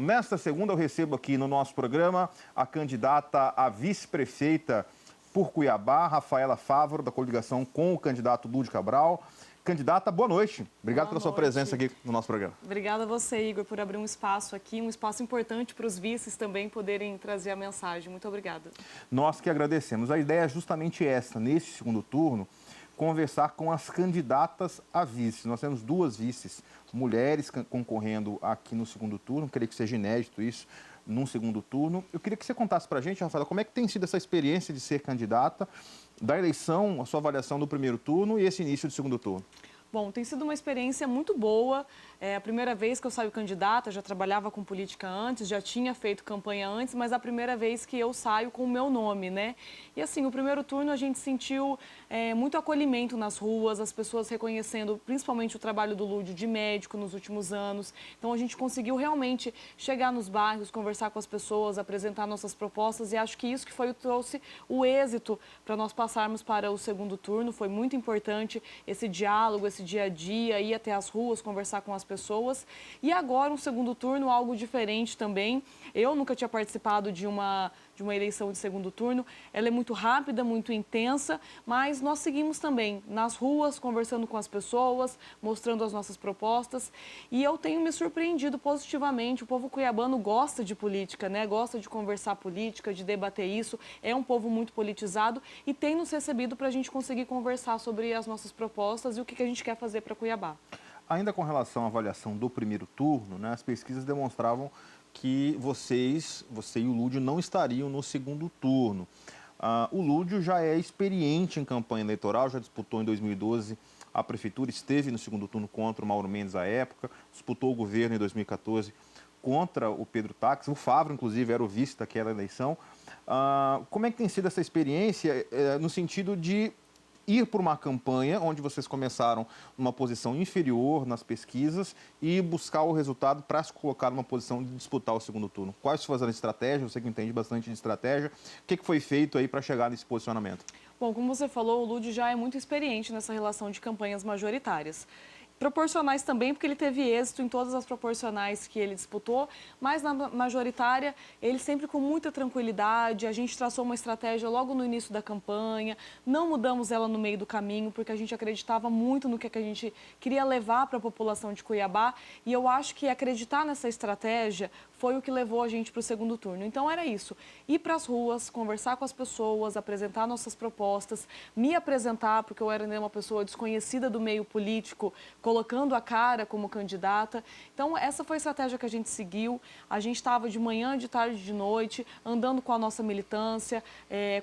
Nesta segunda, eu recebo aqui no nosso programa a candidata a vice-prefeita por Cuiabá, Rafaela Fávaro, da coligação com o candidato Lúdio Cabral. Candidata, boa noite. Obrigado pela sua presença aqui no nosso programa. Obrigada a você, Igor, por abrir um espaço aqui, um espaço importante para os vices também poderem trazer a mensagem. Muito obrigada. Nós que agradecemos. A ideia é justamente essa, neste segundo turno, conversar com as candidatas a vice. Nós temos duas vices, mulheres concorrendo aqui no segundo turno. Creio que seja inédito isso num segundo turno. Eu queria que você contasse para a gente, Rafaela, como é que tem sido essa experiência de ser candidata, da eleição, a sua avaliação do primeiro turno e esse início do segundo turno. Bom, tem sido uma experiência muito boa. É a primeira vez que eu saio candidata, já trabalhava com política antes, já tinha feito campanha antes, mas é a primeira vez que eu saio com o meu nome, né? E assim, o primeiro turno a gente sentiu muito acolhimento nas ruas, as pessoas reconhecendo principalmente o trabalho do Lúdio de médico nos últimos anos. Então a gente conseguiu realmente chegar nos bairros, conversar com as pessoas, apresentar nossas propostas e acho que isso que foi o que trouxe o êxito para nós passarmos para o segundo turno. Foi muito importante esse diálogo, esse dia a dia, ir até as ruas, conversar com as pessoas. E agora um segundo turno, algo diferente também. Eu nunca tinha participado de uma eleição de segundo turno. Ela é muito rápida, muito intensa, mas nós seguimos também nas ruas, conversando com as pessoas, mostrando as nossas propostas. E eu tenho me surpreendido positivamente. O povo cuiabano gosta de política, né? Gosta de conversar política, de debater isso. É um povo muito politizado e tem nos recebido para a gente conseguir conversar sobre as nossas propostas e o que a gente quer fazer para Cuiabá. Ainda com relação à avaliação do primeiro turno, né, as pesquisas demonstravam que você e o Lúdio não estariam no segundo turno. O Lúdio já é experiente em campanha eleitoral, já disputou em 2012 a prefeitura, esteve no segundo turno contra o Mauro Mendes à época, disputou o governo em 2014 contra o Pedro Táxi, o Fávaro, inclusive, era o vice daquela eleição. Como é que tem sido essa experiência no sentido de ir por uma campanha onde vocês começaram numa posição inferior nas pesquisas e buscar o resultado para se colocar numa posição de disputar o segundo turno? Quais foram as estratégias? Você que entende bastante de estratégia. O que foi feito aí para chegar nesse posicionamento? Bom, como você falou, o Lúdio já é muito experiente nessa relação de campanhas majoritárias. Proporcionais também, porque ele teve êxito em todas as proporcionais que ele disputou, mas na majoritária, ele sempre com muita tranquilidade, a gente traçou uma estratégia logo no início da campanha, não mudamos ela no meio do caminho, porque a gente acreditava muito no que a gente queria levar para a população de Cuiabá, e eu acho que acreditar nessa estratégia foi o que levou a gente para o segundo turno. Então era isso, ir para as ruas, conversar com as pessoas, apresentar nossas propostas, me apresentar, porque eu era ainda uma pessoa desconhecida do meio político, colocando a cara como candidata. Então, essa foi a estratégia que a gente seguiu. A gente estava de manhã, de tarde, de noite, andando com a nossa militância,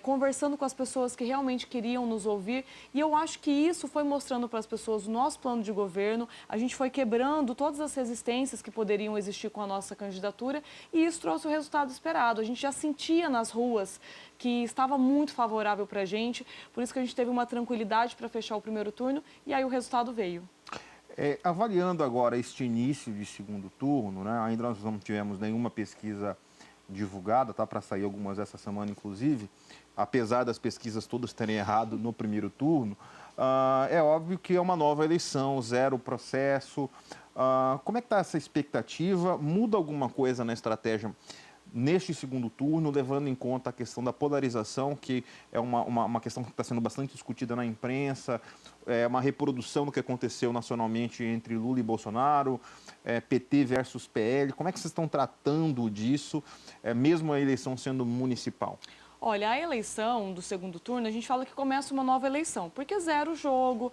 conversando com as pessoas que realmente queriam nos ouvir. E eu acho que isso foi mostrando para as pessoas o nosso plano de governo. A gente foi quebrando todas as resistências que poderiam existir com a nossa candidatura e isso trouxe o resultado esperado. A gente já sentia nas ruas que estava muito favorável para a gente, por isso que a gente teve uma tranquilidade para fechar o primeiro turno e aí o resultado veio. Avaliando agora este início de segundo turno, né, ainda nós não tivemos nenhuma pesquisa divulgada, tá, para sair algumas essa semana, inclusive, apesar das pesquisas todas terem errado no primeiro turno, é óbvio que é uma nova eleição, zero processo. Como é que está essa expectativa? Muda alguma coisa na estratégia neste segundo turno, levando em conta a questão da polarização, que é uma questão que está sendo bastante discutida na imprensa, é uma reprodução do que aconteceu nacionalmente entre Lula e Bolsonaro, PT versus PL. Como é que vocês estão tratando disso, mesmo a eleição sendo municipal? Olha, a eleição do segundo turno, a gente fala que começa uma nova eleição, porque zero o jogo,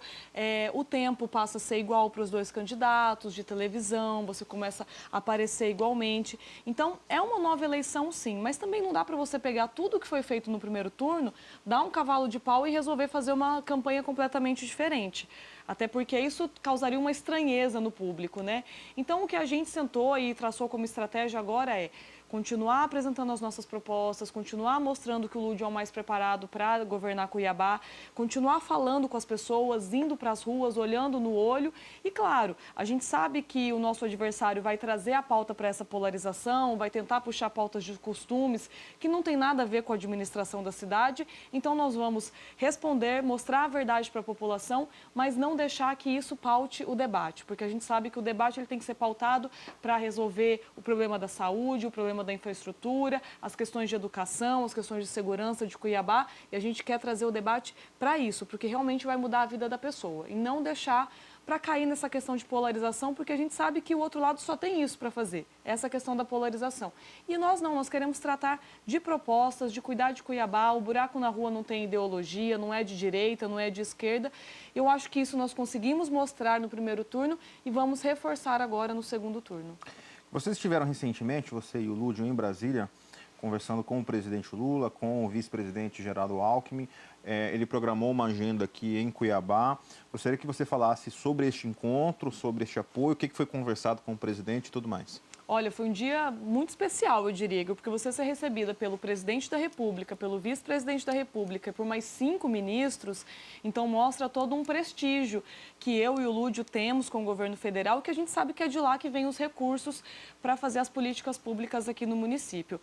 o tempo passa a ser igual para os dois candidatos de televisão, você começa a aparecer igualmente. Então, é uma nova eleição, sim, mas também não dá para você pegar tudo que foi feito no primeiro turno, dar um cavalo de pau e resolver fazer uma campanha completamente diferente. Até porque isso causaria uma estranheza no público, né? Então, o que a gente sentou e traçou como estratégia agora é continuar apresentando as nossas propostas, continuar mostrando que o Lúdio é o mais preparado para governar Cuiabá, continuar falando com as pessoas, indo para as ruas, olhando no olho. E, claro, a gente sabe que o nosso adversário vai trazer a pauta para essa polarização, vai tentar puxar pautas de costumes que não tem nada a ver com a administração da cidade. Então, nós vamos responder, mostrar a verdade para a população, mas não não deixar que isso paute o debate, porque a gente sabe que o debate ele tem que ser pautado para resolver o problema da saúde, o problema da infraestrutura, as questões de educação, as questões de segurança de Cuiabá, e a gente quer trazer o debate para isso, porque realmente vai mudar a vida da pessoa, e não deixar para cair nessa questão de polarização, porque a gente sabe que o outro lado só tem isso para fazer, essa questão da polarização. E nós não, nós queremos tratar de propostas, de cuidar de Cuiabá, o buraco na rua não tem ideologia, não é de direita, não é de esquerda. Eu acho que isso nós conseguimos mostrar no primeiro turno e vamos reforçar agora no segundo turno. Vocês estiveram recentemente, você e o Lúdio, em Brasília, conversando com o presidente Lula, com o vice-presidente Geraldo Alckmin. Ele programou uma agenda aqui em Cuiabá. Gostaria que você falasse sobre este encontro, sobre este apoio, o que foi conversado com o presidente e tudo mais. Olha, foi um dia muito especial, eu diria, porque você ser recebida pelo presidente da República, pelo vice-presidente da República e por mais 5 ministros, então mostra todo um prestígio que eu e o Lúdio temos com o governo federal, que a gente sabe que é de lá que vem os recursos para fazer as políticas públicas aqui no município.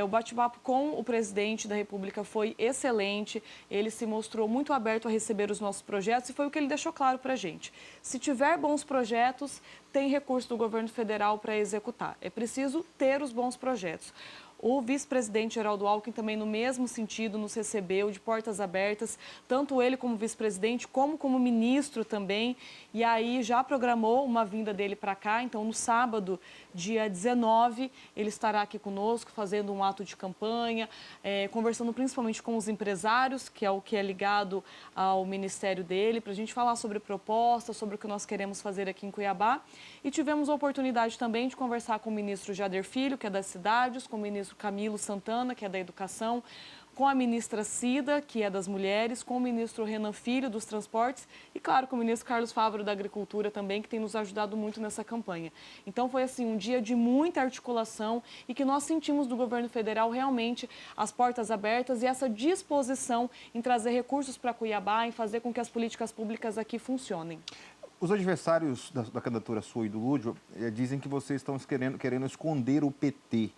O bate-papo com o presidente da República foi excelente, ele se mostrou muito aberto a receber os nossos projetos e foi o que ele deixou claro para a gente. Se tiver bons projetos, tem recurso do governo federal para executar. É preciso ter os bons projetos. O vice-presidente Geraldo Alckmin também, no mesmo sentido, nos recebeu de portas abertas, tanto ele como vice-presidente, como ministro também. E aí já programou uma vinda dele para cá. Então, no sábado, dia 19, ele estará aqui conosco, fazendo um ato de campanha, conversando principalmente com os empresários, que é o que é ligado ao ministério dele, para a gente falar sobre propostas, sobre o que nós queremos fazer aqui em Cuiabá. E tivemos a oportunidade também de conversar com o ministro Jader Filho, que é das cidades, com o ministro Camilo Santana, que é da Educação, com a ministra Cida, que é das Mulheres, com o ministro Renan Filho, dos Transportes, e, claro, com o ministro Carlos Fávaro, da Agricultura também, que tem nos ajudado muito nessa campanha. Então, foi, assim, um dia de muita articulação e que nós sentimos do governo federal realmente as portas abertas e essa disposição em trazer recursos para Cuiabá, em fazer com que as políticas públicas aqui funcionem. Os adversários da candidatura sua e do Lúdio dizem que vocês estão querendo esconder o PT.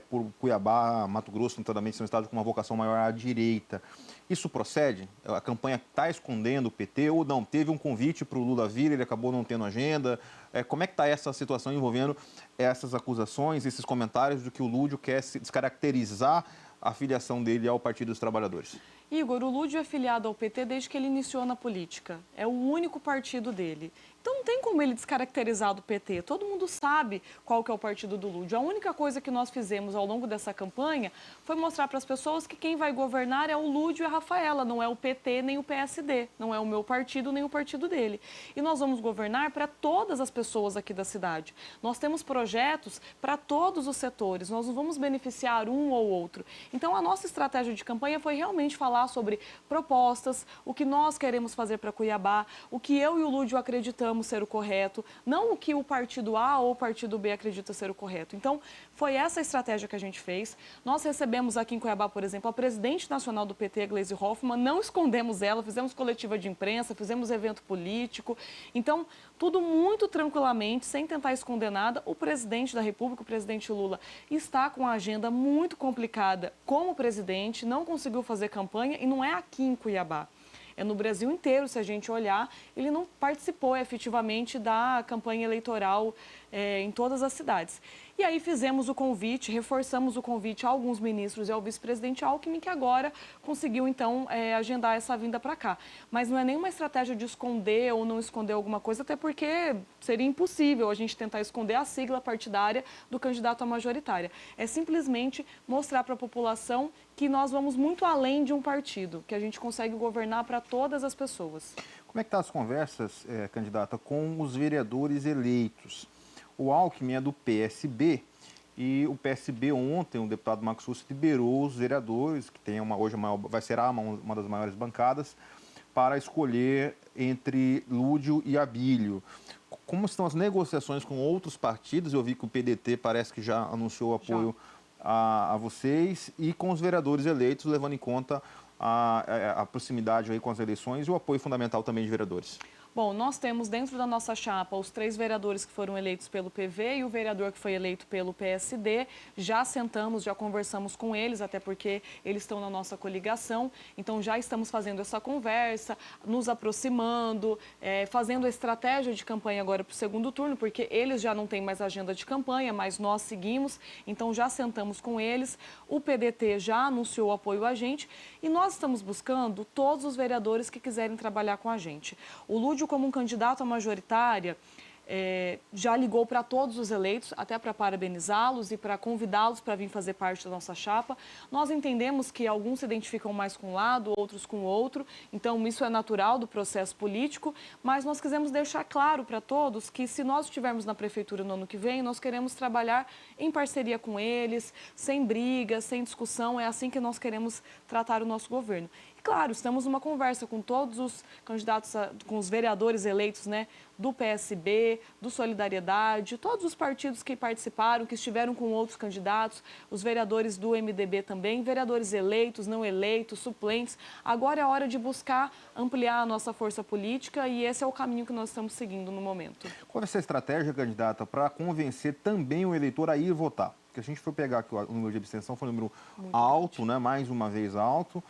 Por Cuiabá, Mato Grosso, notadamente, são estados com uma vocação maior à direita. Isso procede? A campanha está escondendo o PT ou não? Teve um convite para o Lula vir, ele acabou não tendo agenda. Como é que está essa situação envolvendo essas acusações, esses comentários de que o Lúdio quer se descaracterizar a filiação dele ao Partido dos Trabalhadores? Igor, o Lúdio é filiado ao PT desde que ele iniciou na política. É o único partido dele. Então não tem como ele descaracterizar do PT. Todo mundo sabe qual que é o partido do Lúdio. A única coisa que nós fizemos ao longo dessa campanha foi mostrar para as pessoas que quem vai governar é o Lúdio e a Rafaela, não é o PT nem o PSD, não é o meu partido nem o partido dele. E nós vamos governar para todas as pessoas aqui da cidade. Nós temos projetos para todos os setores, nós não vamos beneficiar um ou outro. Então a nossa estratégia de campanha foi realmente falar sobre propostas, o que nós queremos fazer para Cuiabá, o que eu e o Lúdio acreditamos ser o correto, não o que o partido A ou o partido B acredita ser o correto. Então, foi essa a estratégia que a gente fez. Nós recebemos aqui em Cuiabá, por exemplo, a presidente nacional do PT, Gleisi Hoffmann, não escondemos ela, fizemos coletiva de imprensa, fizemos evento político. Então, tudo muito tranquilamente, sem tentar esconder nada. O presidente da República, o presidente Lula, está com a agenda muito complicada como presidente, não conseguiu fazer campanha e não é aqui em Cuiabá. É no Brasil inteiro, se a gente olhar, ele não participou efetivamente da campanha eleitoral em todas as cidades. E aí fizemos o convite, reforçamos o convite a alguns ministros e ao vice-presidente Alckmin, que agora conseguiu, então, agendar essa vinda para cá. Mas não é nenhuma estratégia de esconder ou não esconder alguma coisa, até porque seria impossível a gente tentar esconder a sigla partidária do candidato à majoritária. É simplesmente mostrar para a população que nós vamos muito além de um partido, que a gente consegue governar para todas as pessoas. Como é que estão as conversas, candidata, com os vereadores eleitos? O Alckmin é do PSB e o PSB ontem, o deputado Marcos Russo, liberou os vereadores, que tem hoje vai ser uma das maiores bancadas, para escolher entre Lúdio e Abílio. Como estão as negociações com outros partidos? Eu vi que o PDT parece que já anunciou apoio a vocês e com os vereadores eleitos, levando em conta a proximidade aí com as eleições e o apoio fundamental também de vereadores. Bom, nós temos dentro da nossa chapa os 3 vereadores que foram eleitos pelo PV e o vereador que foi eleito pelo PSD. Já sentamos, já conversamos com eles, até porque eles estão na nossa coligação. Então, já estamos fazendo essa conversa, nos aproximando, fazendo a estratégia de campanha agora para o segundo turno, porque eles já não têm mais agenda de campanha, mas nós seguimos. Então, já sentamos com eles. O PDT já anunciou apoio a gente e nós estamos buscando todos os vereadores que quiserem trabalhar com a gente. O Lúdio, como um candidato à majoritária, já ligou para todos os eleitos, até para parabenizá-los e para convidá-los para vir fazer parte da nossa chapa. Nós entendemos que alguns se identificam mais com um lado, outros com o outro, então isso é natural do processo político, mas nós quisemos deixar claro para todos que se nós estivermos na prefeitura no ano que vem, nós queremos trabalhar em parceria com eles, sem briga, sem discussão, é assim que nós queremos tratar o nosso governo. E, claro, estamos numa conversa com todos os candidatos, com os vereadores eleitos, né, do PSB, do Solidariedade, todos os partidos que participaram, que estiveram com outros candidatos, os vereadores do MDB também, vereadores eleitos, não eleitos, suplentes. Agora é hora de buscar ampliar a nossa força política e esse é o caminho que nós estamos seguindo no momento. Qual vai ser a estratégia, candidata, para convencer também o eleitor a ir votar? Porque a gente foi pegar aqui o número de abstenção, foi um número muito alto, né? Mais uma vez alto.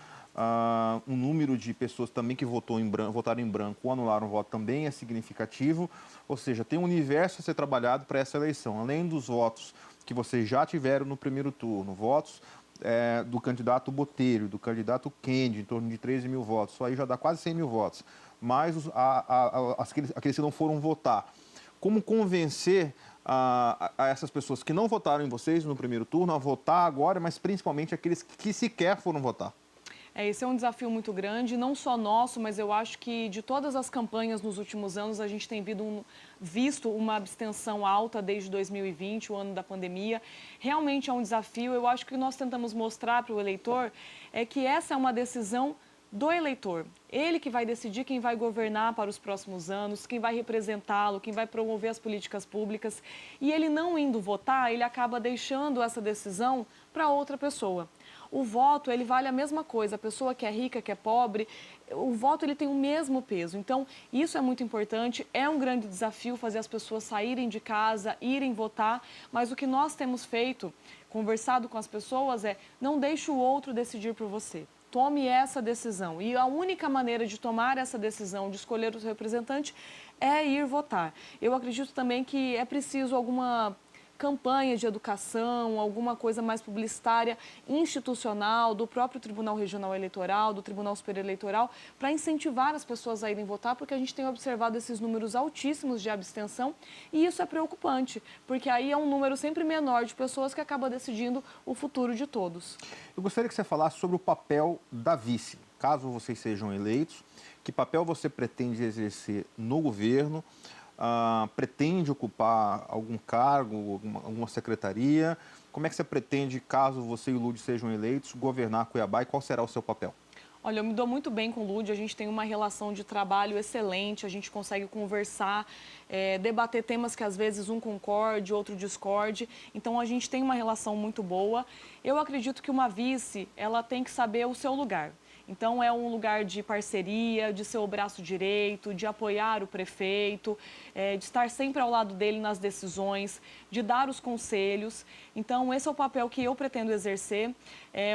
Um número de pessoas também que votaram em branco ou anularam o voto também é significativo. Ou seja, tem um universo a ser trabalhado para essa eleição. Além dos votos que vocês já tiveram no primeiro turno, votos do candidato Botelho, do candidato Kendi, em torno de 13 mil votos. Isso aí já dá quase 100 mil votos. Mais aqueles que não foram votar. Como convencer a essas pessoas que não votaram em vocês no primeiro turno a votar agora, mas principalmente aqueles que sequer foram votar? Esse é um desafio muito grande, não só nosso, mas eu acho que de todas as campanhas nos últimos anos, a gente tem visto uma abstenção alta desde 2020, o ano da pandemia. Realmente é um desafio. Eu acho que o que nós tentamos mostrar para o eleitor é que essa é uma decisão do eleitor. Ele que vai decidir quem vai governar para os próximos anos, quem vai representá-lo, quem vai promover as políticas públicas. E ele não indo votar, ele acaba deixando essa decisão para outra pessoa. O voto, ele vale a mesma coisa, a pessoa que é rica, que é pobre, o voto ele tem o mesmo peso. Então, isso é muito importante, é um grande desafio fazer as pessoas saírem de casa, irem votar, mas o que nós temos feito, conversado com as pessoas, não deixe o outro decidir por você. Tome essa decisão. E a única maneira de tomar essa decisão, de escolher o seu representante, é ir votar. Eu acredito também que é preciso alguma campanha de educação, alguma coisa mais publicitária, institucional, do próprio Tribunal Regional Eleitoral, do Tribunal Superior Eleitoral, para incentivar as pessoas a irem votar, porque a gente tem observado esses números altíssimos de abstenção e isso é preocupante, porque aí é um número sempre menor de pessoas que acaba decidindo o futuro de todos. Eu gostaria que você falasse sobre o papel da vice, caso vocês sejam eleitos, que papel você pretende exercer no governo, pretende ocupar algum cargo, alguma secretaria? Como é que você pretende, caso você e o Lúdio sejam eleitos, governar Cuiabá e qual será o seu papel? Olha, eu me dou muito bem com o Lúdio, a gente tem uma relação de trabalho excelente, a gente consegue conversar, debater temas que às vezes um concorde, outro discorde, então a gente tem uma relação muito boa. Eu acredito que uma vice, ela tem que saber o seu lugar. Então, é um lugar de parceria, de ser o braço direito, de apoiar o prefeito, de estar sempre ao lado dele nas decisões, de dar os conselhos. Então, esse é o papel que eu pretendo exercer.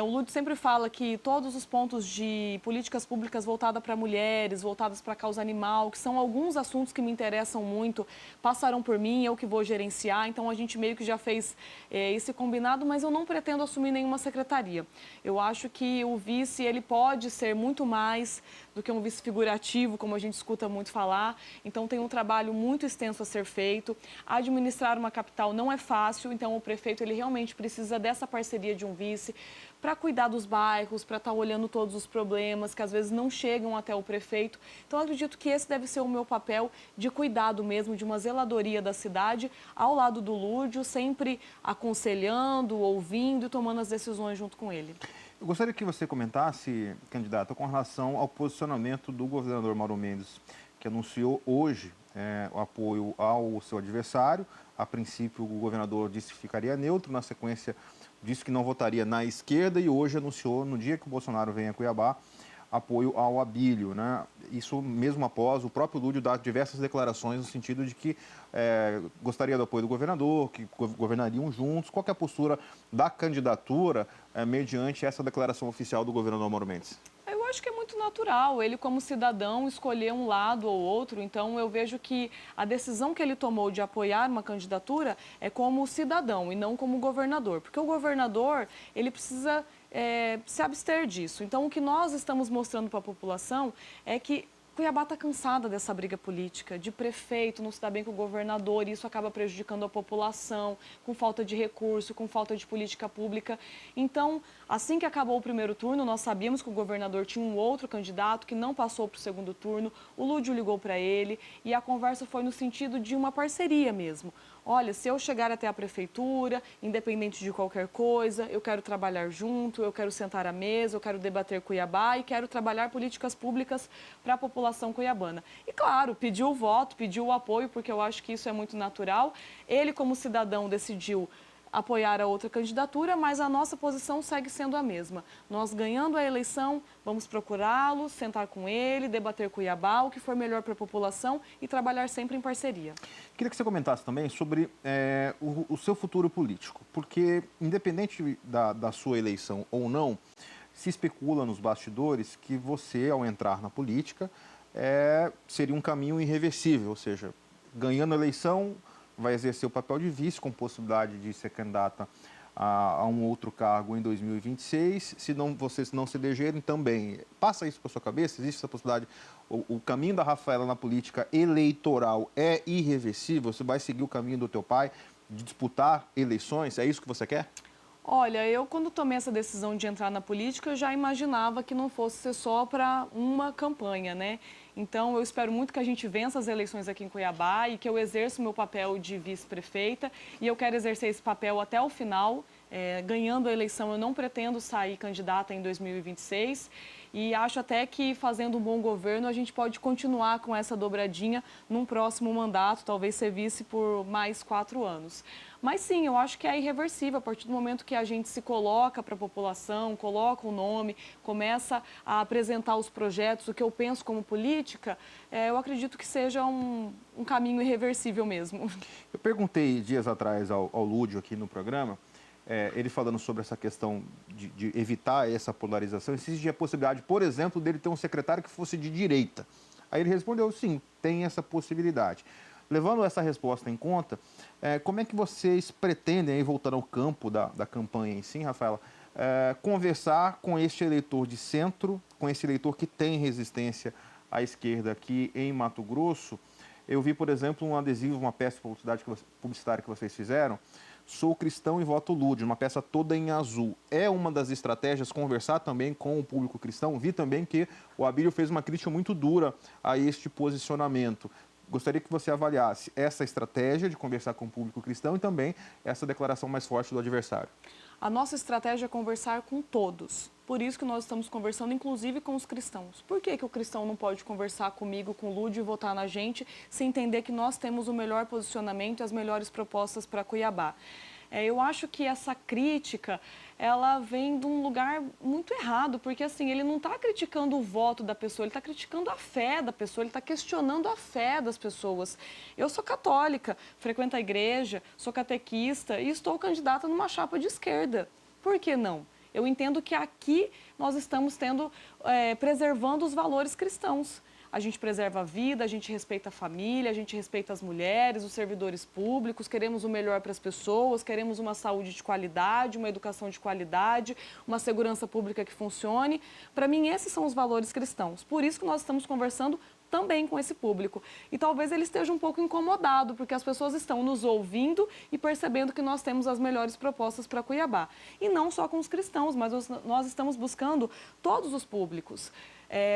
O Lúdio sempre fala que todos os pontos de políticas públicas voltadas para mulheres, voltadas para a causa animal, que são alguns assuntos que me interessam muito, passarão por mim, eu que vou gerenciar. Então, a gente meio que já fez esse combinado, mas eu não pretendo assumir nenhuma secretaria. Eu acho que o vice, ele pode ser muito mais do que um vice figurativo, como a gente escuta muito falar. Então, tem um trabalho muito extenso a ser feito. Administrar uma capital não é fácil, então o prefeito ele realmente precisa dessa parceria de um vice para cuidar dos bairros, para estar olhando todos os problemas que às vezes não chegam até o prefeito. Então, eu acredito que esse deve ser o meu papel de cuidado mesmo, de uma zeladoria da cidade, ao lado do Lúdio, sempre aconselhando, ouvindo e tomando as decisões junto com ele. Eu gostaria que você comentasse, candidata, com relação ao posicionamento do governador Mauro Mendes, que anunciou hoje o apoio ao seu adversário. A princípio, o governador disse que ficaria neutro, na sequência disse que não votaria na esquerda e hoje anunciou, no dia que o Bolsonaro vem a Cuiabá, apoio ao Abílio, né? Isso mesmo após o próprio Lúdio dar diversas declarações no sentido de que gostaria do apoio do governador, que governariam juntos. Qual que é a postura da candidatura mediante essa declaração oficial do governador Mauro Mendes? Eu acho que é muito natural ele, como cidadão, escolher um lado ou outro. Então, eu vejo que a decisão que ele tomou de apoiar uma candidatura é como cidadão e não como governador. Porque o governador, ele precisa se abster disso. Então, o que nós estamos mostrando para a população é que Cuiabá está cansada dessa briga política, de prefeito não se dá bem com o governador, e isso acaba prejudicando a população, com falta de recurso, com falta de política pública. Então, assim que acabou o primeiro turno, nós sabíamos que o governador tinha um outro candidato que não passou para o segundo turno, o Lúdio ligou para ele e a conversa foi no sentido de uma parceria mesmo. Olha, se eu chegar até a prefeitura, independente de qualquer coisa, eu quero trabalhar junto, eu quero sentar à mesa, eu quero debater Cuiabá e quero trabalhar políticas públicas para a população cuiabana. E claro, pediu o voto, pediu o apoio, porque eu acho que isso é muito natural. Ele, como cidadão, decidiu apoiar a outra candidatura, mas a nossa posição segue sendo a mesma. Nós, ganhando a eleição, vamos procurá-lo, sentar com ele, debater Cuiabá, o que for melhor para a população e trabalhar sempre em parceria. Queria que você comentasse também sobre o seu futuro político, porque independente da sua eleição ou não, se especula nos bastidores que você, ao entrar na política, seria um caminho irreversível, ou seja, ganhando a eleição, vai exercer o papel de vice com possibilidade de ser candidata a um outro cargo em 2026, se vocês não se elegerem também. Passa isso para sua cabeça? Existe essa possibilidade? O caminho da Rafaela na política eleitoral é irreversível? Você vai seguir o caminho do teu pai de disputar eleições? É isso que você quer? Olha, eu quando tomei essa decisão de entrar na política, eu já imaginava que não fosse ser só para uma campanha, né? Então, eu espero muito que a gente vença as eleições aqui em Cuiabá e que eu exerça o meu papel de vice-prefeita. E eu quero exercer esse papel até o final. Ganhando a eleição, eu não pretendo sair candidata em 2026. E acho até que, fazendo um bom governo, a gente pode continuar com essa dobradinha num próximo mandato, talvez ser vice por mais 4 anos. Mas sim, eu acho que é irreversível. A partir do momento que a gente se coloca para a população, coloca o nome, começa a apresentar os projetos, o que eu penso como política, eu acredito que seja um caminho irreversível mesmo. Eu perguntei dias atrás ao Lúdio aqui no programa, ele falando sobre essa questão de evitar essa polarização, existe a possibilidade, por exemplo, dele ter um secretário que fosse de direita. Aí ele respondeu, sim, tem essa possibilidade. Levando essa resposta em conta, como é que vocês pretendem, aí voltando ao campo da campanha em si, Rafaela, conversar com este eleitor de centro, com esse eleitor que tem resistência à esquerda aqui em Mato Grosso? Eu vi, por exemplo, um adesivo, uma peça publicitária que vocês fizeram, Sou Cristão e Voto Lúdio, uma peça toda em azul. É uma das estratégias conversar também com o público cristão? Vi também que o Abílio fez uma crítica muito dura a este posicionamento. Gostaria que você avaliasse essa estratégia de conversar com o público cristão e também essa declaração mais forte do adversário. A nossa estratégia é conversar com todos. Por isso que nós estamos conversando, inclusive, com os cristãos. Por que o cristão não pode conversar comigo, com o Lúdio, e votar na gente, se entender que nós temos o melhor posicionamento e as melhores propostas para Cuiabá? Eu acho que essa crítica, ela vem de um lugar muito errado, porque assim, ele não está criticando o voto da pessoa, ele está criticando a fé da pessoa, ele está questionando a fé das pessoas. Eu sou católica, frequento a igreja, sou catequista e estou candidata numa chapa de esquerda. Por que não? Eu entendo que aqui nós estamos preservando os valores cristãos. A gente preserva a vida, a gente respeita a família, a gente respeita as mulheres, os servidores públicos, queremos o melhor para as pessoas, queremos uma saúde de qualidade, uma educação de qualidade, uma segurança pública que funcione. Para mim, esses são os valores cristãos. Por isso que nós estamos conversando também com esse público. E talvez ele esteja um pouco incomodado, porque as pessoas estão nos ouvindo e percebendo que nós temos as melhores propostas para Cuiabá. E não só com os cristãos, mas nós estamos buscando todos os públicos.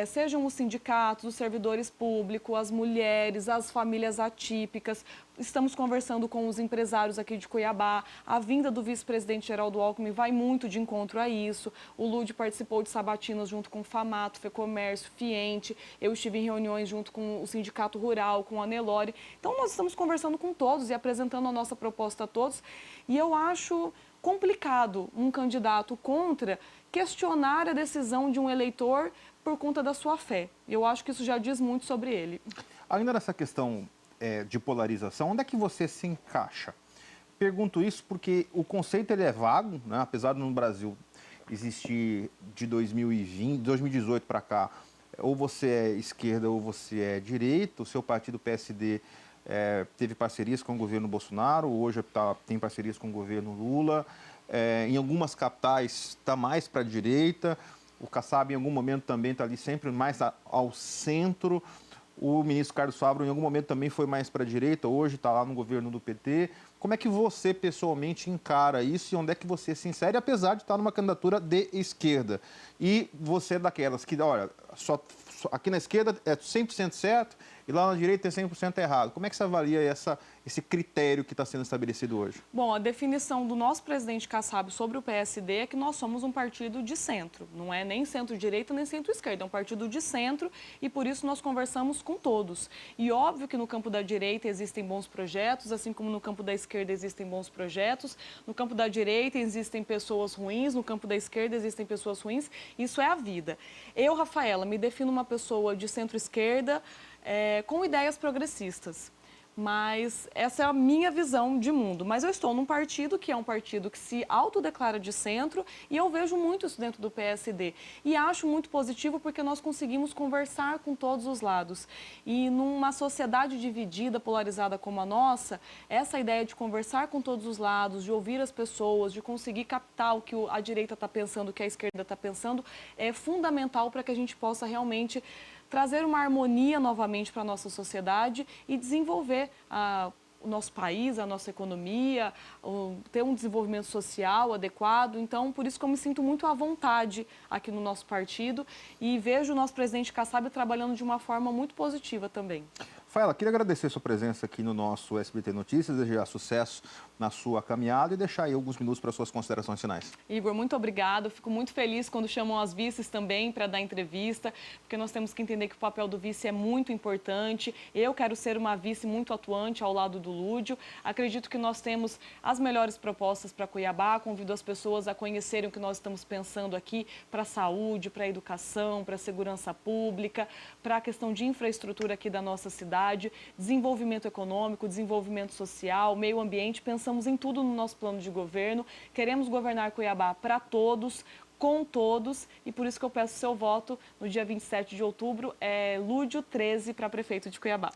Sejam os sindicatos, os servidores públicos, as mulheres, as famílias atípicas, estamos conversando com os empresários aqui de Cuiabá. A vinda do vice-presidente Geraldo Alckmin vai muito de encontro a isso. O Lúdio participou de sabatinas junto com o Famato, Fecomércio, Fiente. Eu estive em reuniões junto com o Sindicato Rural, com a Nelore. Então, nós estamos conversando com todos e apresentando a nossa proposta a todos. E eu acho complicado um candidato contra questionar a decisão de um eleitor por conta da sua fé. Eu acho que isso já diz muito sobre ele. Ainda nessa questão de polarização, onde é que você se encaixa? Pergunto isso porque o conceito ele é vago, né? Apesar de no Brasil existir de 2018 para cá, ou você é esquerda ou você é direita. O seu partido PSD teve parcerias com o governo Bolsonaro, hoje tem parcerias com o governo Lula. Em algumas capitais está mais para a direita. O Kassab, em algum momento, também está ali sempre mais ao centro. O ministro Carlos Fávaro, em algum momento, também foi mais para a direita, hoje está lá no governo do PT. Como é que você, pessoalmente, encara isso e onde é que você se insere, apesar de estar numa candidatura de esquerda? E você é daquelas que, olha, aqui na esquerda é 100% certo e lá na direita é 100% errado. Como é que você avalia esse critério que está sendo estabelecido hoje? Bom, a definição do nosso presidente Kassab sobre o PSD é que nós somos um partido de centro. Não é nem centro-direita nem centro-esquerda, é um partido de centro e por isso nós conversamos com todos. E óbvio que no campo da direita existem bons projetos, assim como no campo da esquerda existem bons projetos. No campo da direita existem pessoas ruins, no campo da esquerda existem pessoas ruins. Isso é a vida. Eu, Rafaela, me defino uma pessoa de centro-esquerda com ideias progressistas. Mas essa é a minha visão de mundo. Mas eu estou num partido que é um partido que se autodeclara de centro e eu vejo muito isso dentro do PSD. E acho muito positivo porque nós conseguimos conversar com todos os lados. E numa sociedade dividida, polarizada como a nossa, essa ideia de conversar com todos os lados, de ouvir as pessoas, de conseguir captar o que a direita está pensando, o que a esquerda está pensando, é fundamental para que a gente possa realmente trazer uma harmonia novamente para a nossa sociedade e desenvolver o nosso país, a nossa economia, ter um desenvolvimento social adequado. Então, por isso que eu me sinto muito à vontade aqui no nosso partido e vejo o nosso presidente Kassab trabalhando de uma forma muito positiva também. Rafaela, queria agradecer a sua presença aqui no nosso SBT Notícias, desejar sucesso na sua caminhada e deixar aí alguns minutos para suas considerações finais. Igor, muito obrigado. Fico muito feliz quando chamam as vices também para dar entrevista, porque nós temos que entender que o papel do vice é muito importante. Eu quero ser uma vice muito atuante ao lado do Lúdio. Acredito que nós temos as melhores propostas para Cuiabá. Convido as pessoas a conhecerem o que nós estamos pensando aqui para a saúde, para a educação, para a segurança pública, para a questão de infraestrutura aqui da nossa cidade, desenvolvimento econômico, desenvolvimento social, meio ambiente. Pensamos em tudo no nosso plano de governo. Queremos governar Cuiabá para todos, com todos, e por isso que eu peço seu voto no dia 27 de outubro, Lúdio 13 para prefeito de Cuiabá.